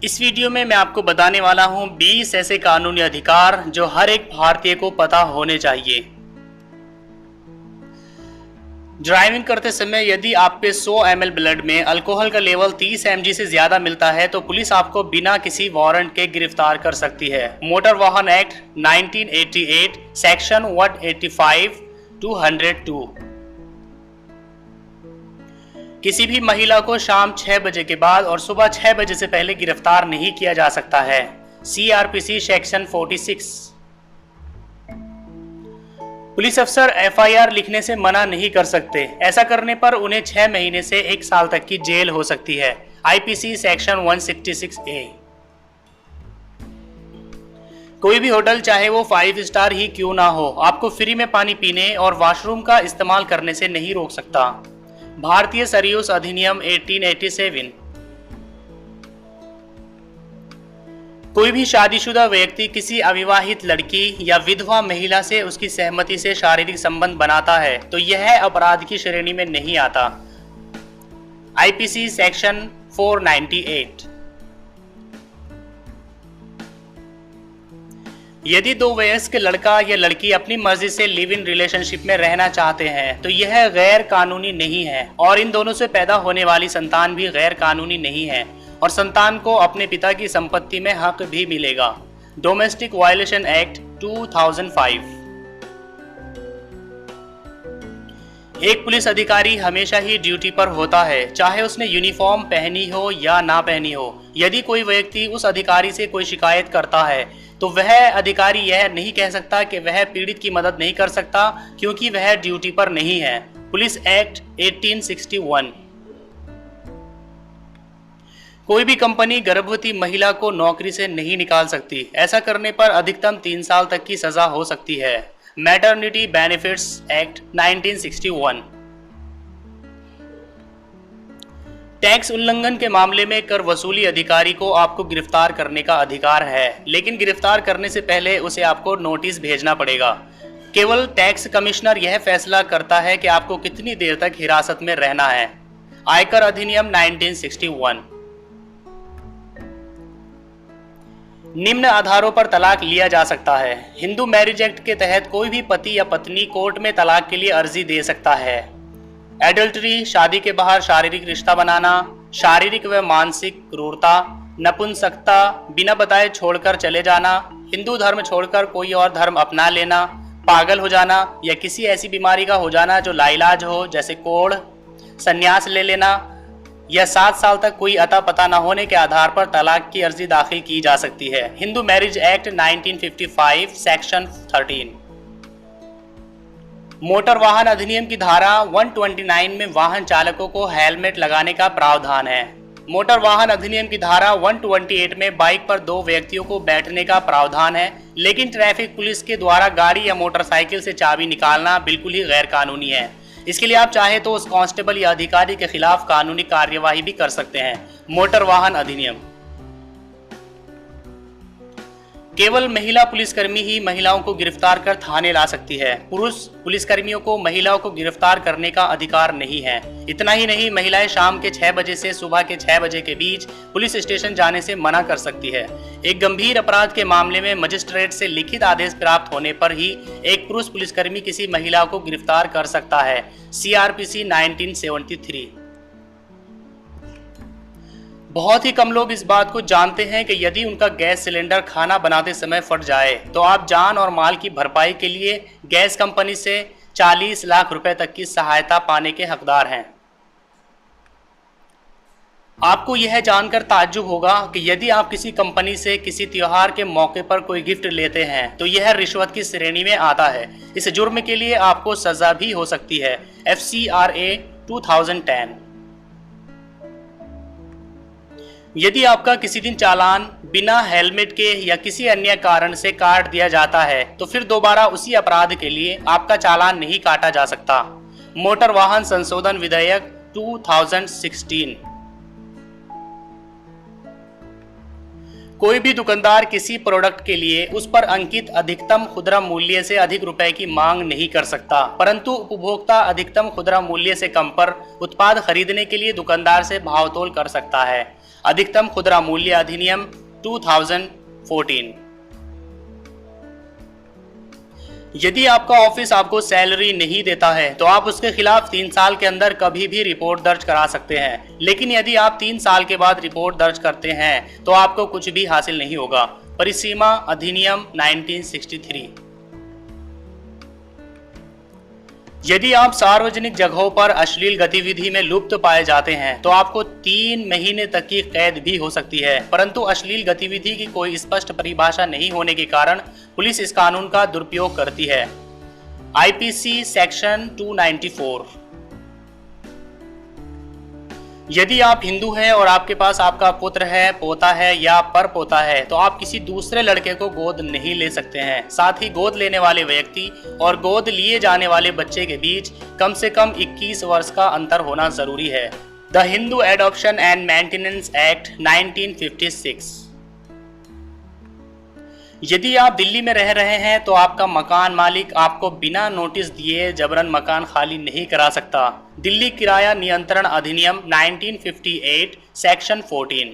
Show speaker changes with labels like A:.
A: इस वीडियो में मैं आपको बताने वाला हूं 20 ऐसे कानूनी अधिकार जो हर एक भारतीय को पता होने चाहिए। ड्राइविंग करते समय यदि आपके 100 ml ब्लड में अल्कोहल का लेवल 30 mg से ज्यादा मिलता है तो पुलिस आपको बिना किसी वारंट के गिरफ्तार कर सकती है। मोटर वाहन एक्ट 1988 सेक्शन 185 202। किसी भी महिला को शाम 6 बजे के बाद और सुबह 6 बजे से पहले गिरफ्तार नहीं किया जा सकता है। CRPC section 46। पुलिस अफसर FIR लिखने से मना नहीं कर सकते। ऐसा करने पर उन्हें 6 महीने से 1 साल तक की जेल हो सकती है। IPC section 166A। कोई भी होटल चाहे वो 5 स्टार ही क्यों ना हो, आपको फ्री में पानी पीने और वॉशरूम का इस्तेमाल करने से नहीं रोक सकता। भारतीय सरयूस अधिनियम 1887। कोई भी शादीशुदा व्यक्ति किसी अविवाहित लड़की या विधवा महिला से उसकी सहमति से शारीरिक संबंध बनाता है तो यह अपराध की श्रेणी में नहीं आता। IPC section 498। यदि दो वयस्क लड़का या लड़की अपनी मर्जी से लिव इन रिलेशनशिप में रहना चाहते हैं तो यह गैर कानूनी नहीं है और इन दोनों से पैदा होने वाली संतान भी गैर कानूनी नहीं है और संतान को अपने पिता की संपत्ति में हक भी मिलेगा। Domestic violation act 2005। एक पुलिस अधिकारी हमेशा ही ड्यूटी पर होता है, चाहे उसने यूनिफॉर्म पहनी हो या ना पहनी हो। यदि कोई व्यक्ति उस अधिकारी से कोई शिकायत करता है तो वह अधिकारी यह नहीं कह सकता कि वह पीड़ित की मदद नहीं कर सकता क्योंकि वह ड्यूटी पर नहीं है। Police act 1861। कोई भी कंपनी गर्भवती महिला को नौकरी से नहीं निकाल सकती। ऐसा करने पर अधिकतम 3 साल तक की सजा हो सकती है। Maternity benefits act 1961। टैक्स उल्लंघन के मामले में कर वसूली अधिकारी को आपको गिरफ्तार करने का अधिकार है, लेकिन गिरफ्तार करने से पहले उसे आपको नोटिस भेजना पड़ेगा। केवल टैक्स कमिश्नर यह फैसला करता है कि आपको कितनी देर तक हिरासत में रहना है। आयकर अधिनियम 1961। निम्न आधारों पर तलाक लिया जा सकता है। हिंदू मैरिज एक्ट के तहत कोई भी पति या पत्नी कोर्ट में तलाक के लिए अर्जी दे सकता है। एडल्टरी, शादी के बाहर शारीरिक रिश्ता बनाना, शारीरिक व मानसिक क्रूरता, नपुंसकता, बिना बताए छोड़कर चले जाना, हिंदू धर्म छोड़कर कोई और धर्म अपना लेना, पागल हो जाना या किसी ऐसी बीमारी का हो जाना जो लाइलाज हो जैसे कोढ़, संन्यास ले लेना या 7 साल तक कोई अता पता न होने के आधार पर तलाक की अर्जी दाखिल की जा सकती है। Hindu marriage act 1955 section 13। Motor वाहन अधिनियम की धारा 129 में वाहन चालकों को हेलमेट लगाने का प्रावधान है। मोटर वाहन अधिनियम की धारा 128 में बाइक पर 2 व्यक्तियों को बैठने का प्रावधान है, लेकिन ट्रैफिक पुलिस के द्वारा गाड़ी या मोटरसाइकिल से चाबी निकालना बिल्कुल ही गैर कानूनी है। इसके लिए आप चाहे तो उस कांस्टेबल या अधिकारी के खिलाफ कानूनी कार्यवाही भी कर सकते हैं। मोटर वाहन अधिनियम। केवल महिला पुलिसकर्मी ही महिलाओं को गिरफ्तार कर थाने ला सकती है। पुरुष पुलिसकर्मियों को महिलाओं को गिरफ्तार करने का अधिकार नहीं है। इतना ही नहीं, महिलाएं शाम के 6 बजे से सुबह के 6 बजे के बीच पुलिस स्टेशन जाने से मना कर सकती है। एक गंभीर अपराध के मामले में मजिस्ट्रेट से लिखित आदेश प्राप्त होने पर ही एक पुरुष पुलिसकर्मी किसी महिला को गिरफ्तार कर सकता है। CRPC 1973। बहुत ही कम लोग इस बात को जानते हैं कि यदि उनका गैस सिलेंडर खाना बनाते समय फट जाए तो आप जान और माल की भरपाई के लिए गैस कंपनी से 40 लाख रुपए तक की सहायता पाने के हकदार हैं। आपको यह जानकर ताज्जुब होगा कि यदि आप किसी कंपनी से किसी त्योहार के मौके पर कोई गिफ्ट लेते हैं तो यह रिश्वत की श्रेणी में आता है। इस जुर्म के लिए आपको सजा भी हो सकती है। FCRA 2010। यदि आपका किसी दिन चालान बिना हेलमेट के या किसी अन्य कारण से काट दिया जाता है तो फिर दोबारा उसी अपराध के लिए आपका चालान नहीं काटा जा सकता। मोटर वाहन संशोधन विधेयक 2016। कोई भी दुकानदार किसी प्रोडक्ट के लिए उस पर अंकित अधिकतम खुदरा मूल्य से अधिक रुपए की मांग नहीं कर सकता, परंतु उपभोक्ता अधिकतम खुदरा मूल्य से कम पर उत्पाद खरीदने के लिए दुकानदार से भावतोल कर सकता है। अधिकतम खुदरा मूल्य अधिनियम 2014। यदि आपका ऑफिस आपको सैलरी नहीं देता है तो आप उसके खिलाफ 3 साल के अंदर कभी भी रिपोर्ट दर्ज करा सकते हैं, लेकिन यदि आप 3 साल के बाद रिपोर्ट दर्ज करते हैं तो आपको कुछ भी हासिल नहीं होगा। परिसीमा अधिनियम 1963। यदि आप सार्वजनिक जगहों पर अश्लील गतिविधि में लुप्त पाए जाते हैं तो आपको 3 महीने तक की कैद भी हो सकती है, परंतु अश्लील गतिविधि की कोई स्पष्ट परिभाषा नहीं होने के कारण पुलिस इस कानून का दुरुपयोग करती है। IPC section 294। यदि आप हिंदू हैं और आपके पास आपका पुत्र है, पोता है या परपोता है तो आप किसी दूसरे लड़के को गोद नहीं ले सकते हैं। साथ ही गोद लेने वाले व्यक्ति और गोद लिए जाने वाले बच्चे के बीच कम से कम 21 वर्ष का अंतर होना जरूरी है। The Hindu adoption and maintenance act 1956। यदि आप दिल्ली में रह रहे हैं तो आपका मकान मालिक आपको बिना नोटिस दिए जबरन मकान खाली नहीं करा सकता। दिल्ली किराया नियंत्रण अधिनियम 1958 सेक्शन 14।